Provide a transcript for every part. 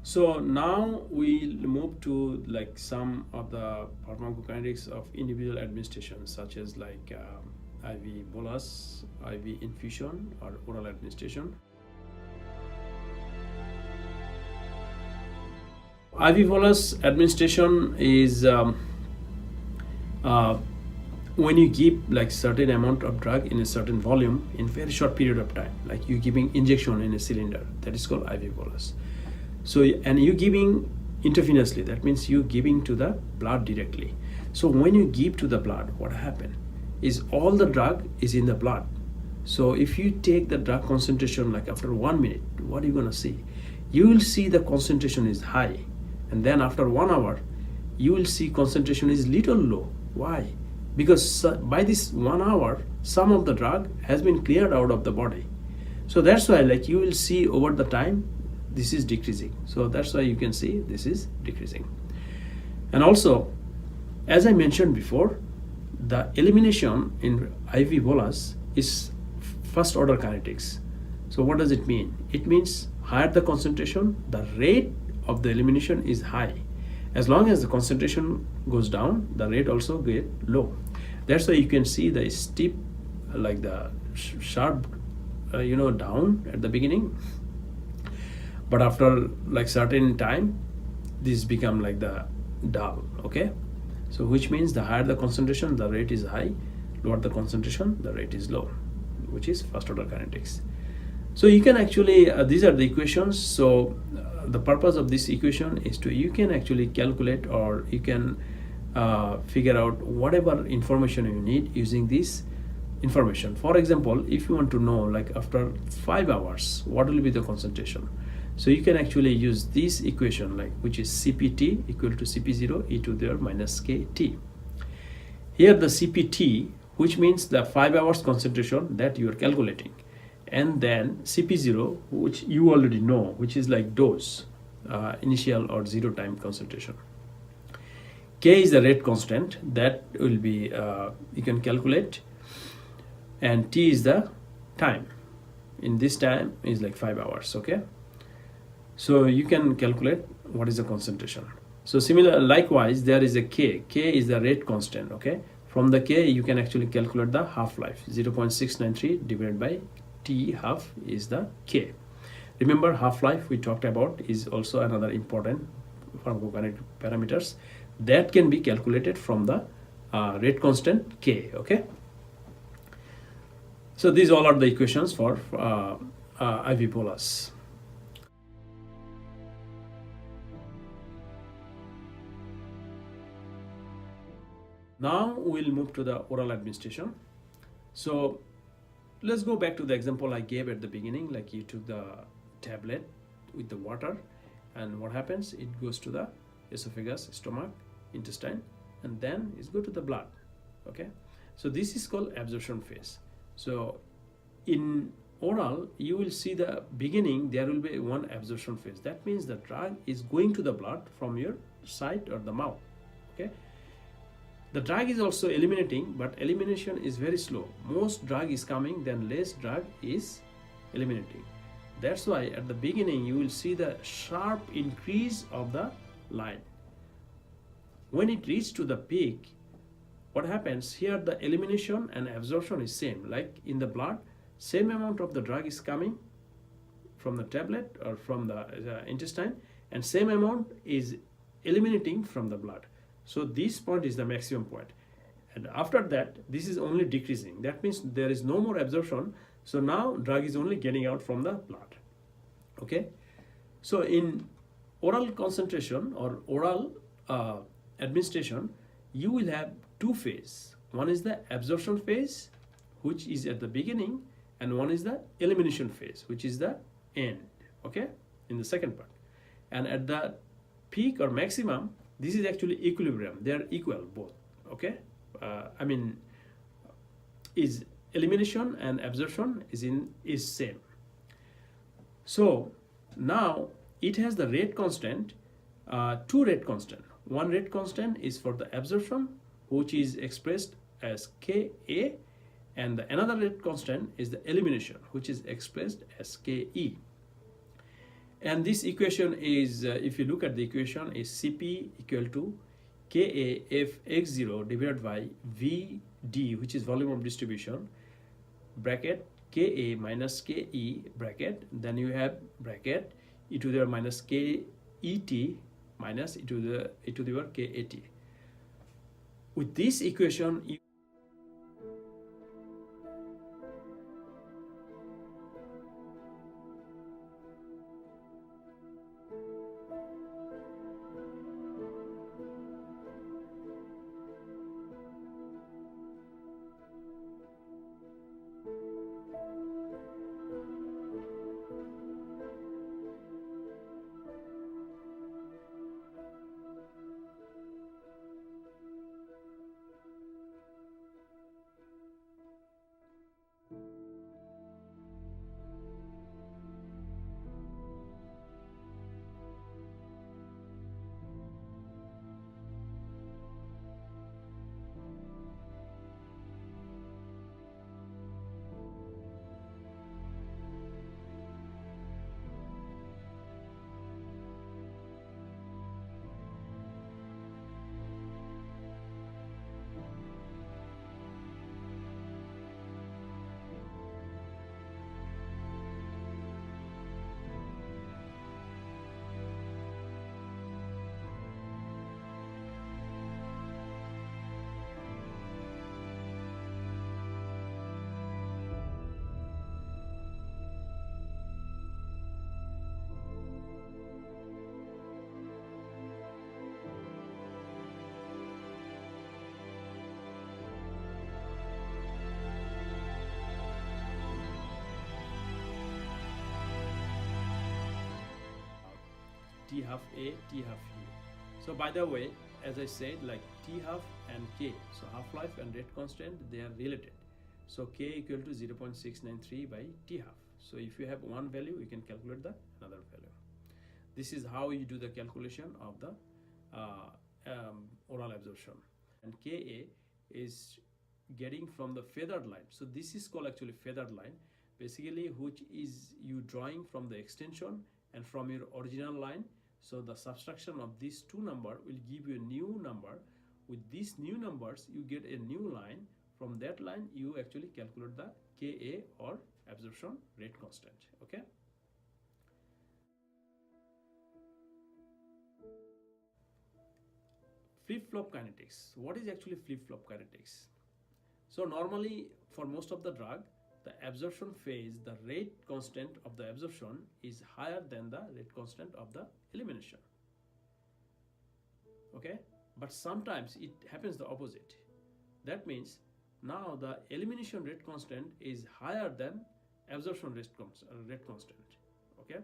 So now we'll move to like some of the pharmacokinetics of individual administrations, such as like IV bolus, IV infusion, or oral administration. IV bolus administration is uh, when you give like certain amount of drug in a certain volume in very short period of time, like you giving injection in a cylinder, that is called IV bolus. So, and you giving intravenously, that means you giving to the blood directly. So when you give to the blood, what happen is all the drug is in the blood. So if you take the drug concentration like after 1 minute, what are you gonna see? You will see the concentration is high, and then after 1 hour, you will see concentration is little low. Why? Because by this 1 hour, some of the drug has been cleared out of the body. So that's why like you will see over the time this is decreasing. So that's why you can see this is decreasing. And also, as I mentioned before, the elimination in IV bolus is first order kinetics. So what does it mean? It means higher the concentration, the rate of the elimination is high. As long as the concentration goes down, the rate also get low. That's why you can see the steep, like the sharp, down at the beginning. But after like certain time, this become like the dull. Okay, so which means the higher the concentration, the rate is high. Lower the concentration, the rate is low, which is first order kinetics. So you can actually these are the equations. So the purpose of this equation is you can actually calculate, or you can figure out whatever information you need using this information. For example, if you want to know like after 5 hours what will be the concentration, so you can actually use this equation, like which is CPT equal to CP0 e to the minus KT. Here the CPT, which means the 5 hours concentration that you are calculating, and then CP0, which you already know, which is like dose, initial or zero time concentration. K is the rate constant that will be you can calculate, and T is the time. In this time is like 5 hours. Okay, so you can calculate what is the concentration. So similar, likewise, there is a K. K is the rate constant. Okay, from the K you can actually calculate the half-life. 0.693 divided by T half is the K. Remember, half-life we talked about is also another important pharmacokinetic parameters that can be calculated from the rate constant K. Okay, so these all are the equations for IV bolus. Now we'll move to the oral administration. So let's go back to the example I gave at the beginning. Like you took the tablet with the water, and what happens? It goes to the esophagus, stomach, intestine, and then it goes to the blood. Okay, so this is called absorption phase. So in oral, you will see the beginning, there will be one absorption phase. That means the drug is going to the blood from your side or the mouth. Okay, the drug is also eliminating, but elimination is very slow. Most drug is coming, then less drug is eliminating. That's why at the beginning you will see the sharp increase of the line. When it reaches to the peak, what happens here? The elimination and absorption is same. Like in the blood, same amount of the drug is coming from the tablet or from the intestine, and same amount is eliminating from the blood. So this point is the maximum point, and after that this is only decreasing. That means there is no more absorption. So now drug is only getting out from the blood. Okay, so in oral concentration or oral administration, you will have two phases. One is the absorption phase, which is at the beginning, and one is the elimination phase, which is the end. Okay, in the second part, and at the peak or maximum, this is actually equilibrium. They are equal both. Okay, is elimination and absorption is same. So now it has the rate constant, two rate constant. One rate constant is for the absorption, which is expressed as Ka, and another rate constant is the elimination, which is expressed as Ke. And this equation is, if you look at the equation, is Cp equal to KAF x0 divided by Vd, which is volume of distribution, bracket Ka minus Ke bracket, then you have bracket e to the power minus Ket minus e to the power Kat. With this equation, you T half A, T half U. So by the way, as I said, like T half and K, so half-life and rate constant, they are related. So K equal to 0.693 by T half. So if you have one value, you can calculate the another value. This is how you do the calculation of the oral absorption. And Ka is getting from the feathered line. So this is called actually feathered line, basically, which is you drawing from the extension and from your original line. So the subtraction of these two numbers will give you a new number. With these new numbers, you get a new line. From that line, you actually calculate the Ka or absorption rate constant. Okay. Flip-flop kinetics. What is actually flip-flop kinetics? So normally for most of the drug, the absorption phase, the rate constant of the absorption is higher than the rate constant of the elimination. Okay, but sometimes it happens the opposite. That means now the elimination rate constant is higher than absorption rate constant. Okay,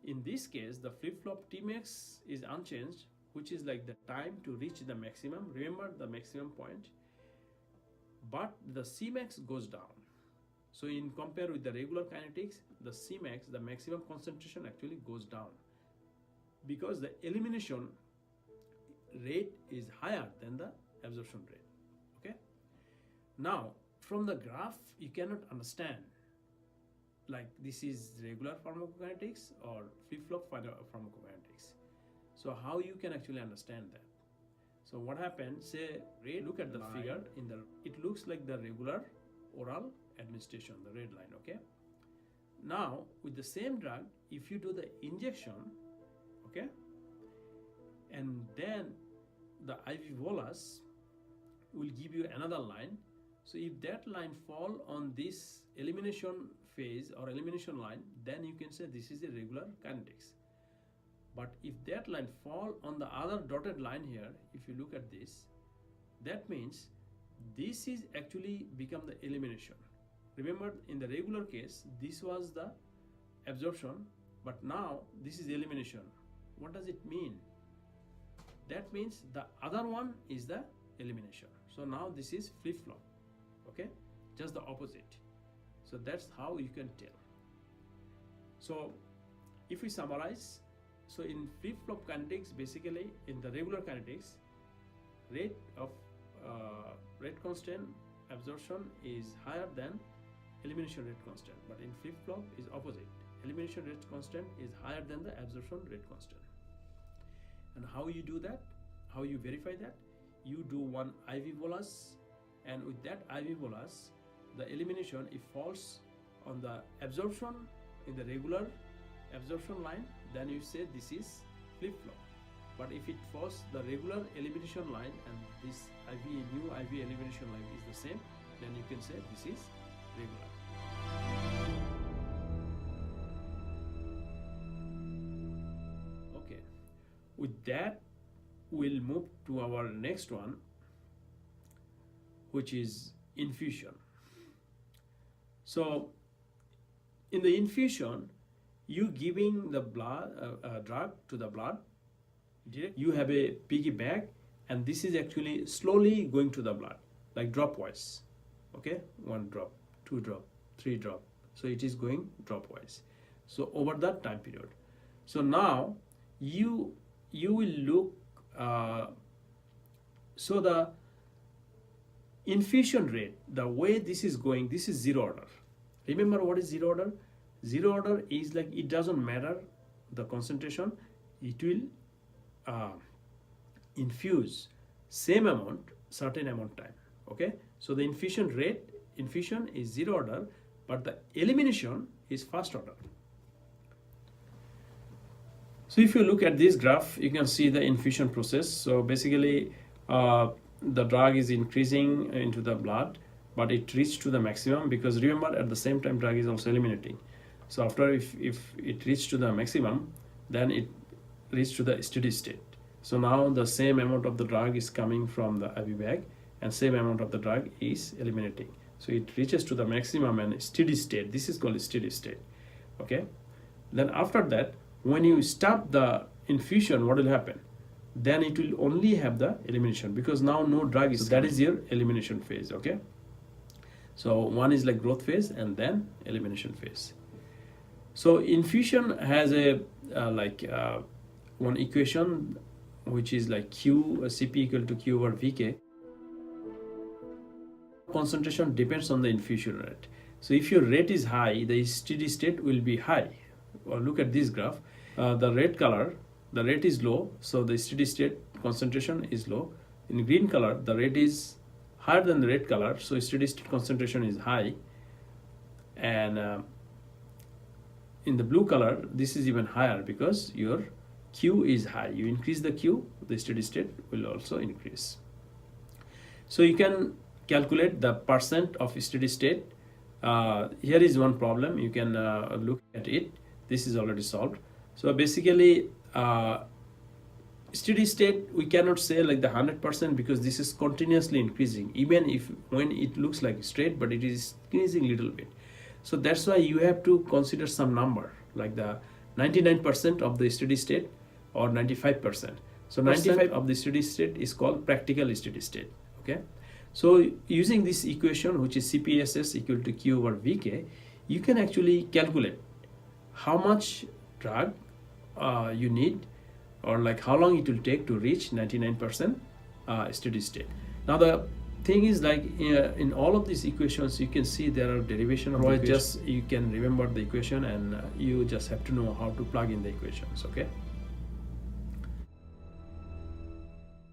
in this case, the flip-flop Tmax is unchanged, which is like the time to reach the maximum. Remember the maximum point, but the Cmax goes down. So in compare with the regular kinetics, the Cmax, the maximum concentration, actually goes down because the elimination rate is higher than the absorption rate. Okay. Now from the graph, you cannot understand like this is regular pharmacokinetics or flip-flop pharmacokinetics. So how you can actually understand that? So what happens, say, look at the figure in the, it looks like the regular oral administration, the red line. Okay. Now with the same drug, if you do the injection, okay, and then the IV bolus will give you another line. So if that line fall on this elimination phase or elimination line, then you can say this is a regular kinetics. But if that line fall on the other dotted line here, if you look at this, that means this is actually become the elimination. Remember in the regular case, this was the absorption, but now this is elimination. What does it mean? That means the other one is the elimination. So now this is flip-flop. Okay, just the opposite. So that's how you can tell. So if we summarize, so in flip-flop kinetics, basically in the regular kinetics, rate of rate constant absorption is higher than elimination rate constant, but in flip-flop is opposite. elimination rate constant is higher than the absorption rate constant. And how you do that, how you verify that? You do one IV bolus, and with that IV bolus, the elimination, if falls on the absorption in the regular absorption line, then you say this is flip-flop. But if it falls the regular elimination line and this new IV elimination line is the same, then you can say this is regular. Okay, with that we'll move to our next one, which is infusion. So in the infusion, you giving the blood drug to the blood direct. You have a piggy bag, and this is actually slowly going to the blood, like drop wise. Okay, 1 drop, 2 drop, 3 drop. So it is going drop wise. So over that time period. So now you will look. So the infusion rate, the way this is going, this is zero order. Remember what is zero order? Zero order is like it doesn't matter the concentration, it will infuse same amount, certain amount time. Okay, so the infusion is zero order, but the elimination is first order. So if you look at this graph, you can see the infusion process. So basically the drug is increasing into the blood, but it reached to the maximum, because remember at the same time drug is also eliminating. So after if it reached to the maximum, then it reached to the steady state. So now the same amount of the drug is coming from the IV bag and same amount of the drug is eliminating. So it reaches to the maximum and steady state. This is called steady state. Okay, then after that, when you stop the infusion, what will happen? Then it will only have the elimination, because now no drug is. So that is your elimination phase. Okay, so one is like growth phase and then elimination phase. So infusion has a one equation, which is like Cp equal to Q over Vk. Concentration depends on the infusion rate. So if your rate is high, the steady state will be high. Or look at this graph. The red color, the rate is low, so the steady state concentration is low. In green color, the rate is higher than the red color, so steady state concentration is high. And in the blue color, this is even higher because your Q is high. You increase the Q, the steady state will also increase. So you can calculate the percent of steady state. Here is one problem. You can look at it. This is already solved. So basically, steady state, we cannot say like the 100%, because this is continuously increasing, even if when it looks like straight, but it is increasing little bit. So that's why you have to consider some number, like the 99% of the steady state or 95%. So 95% of the steady state is called practical steady state. Okay, so using this equation, which is CPSS equal to Q over Vk, you can actually calculate how much drug you need, or like how long it will take to reach 99% steady state. Now the thing is, like in all of these equations, you can see there are derivation of the equation. Just you can remember the equation, and you just have to know how to plug in the equations. Okay,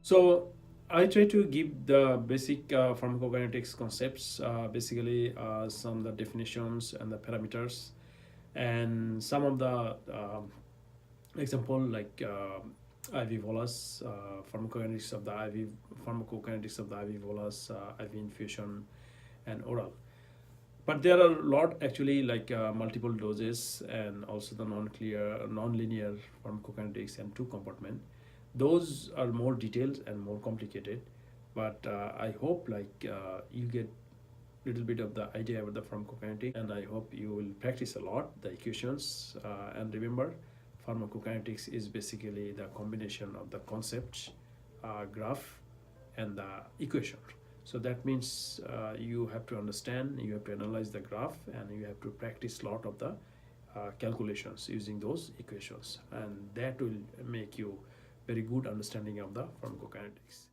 so I try to give the basic pharmacokinetics concepts, basically some of the definitions and the parameters, and some of the example like IV bolus, pharmacokinetics of the IV bolus, IV infusion, and oral. But there are a lot actually, like multiple doses, and also the non-linear pharmacokinetics and 2 compartment. Those are more detailed and more complicated, but I hope like you get little bit of the idea about the pharmacokinetic, and I hope you will practice a lot the equations, and remember, pharmacokinetics is basically the combination of the concept, graph, and the equation. So that means you have to understand, you have to analyze the graph, and you have to practice a lot of the calculations using those equations, and that will make you very good understanding of the pharmacokinetics.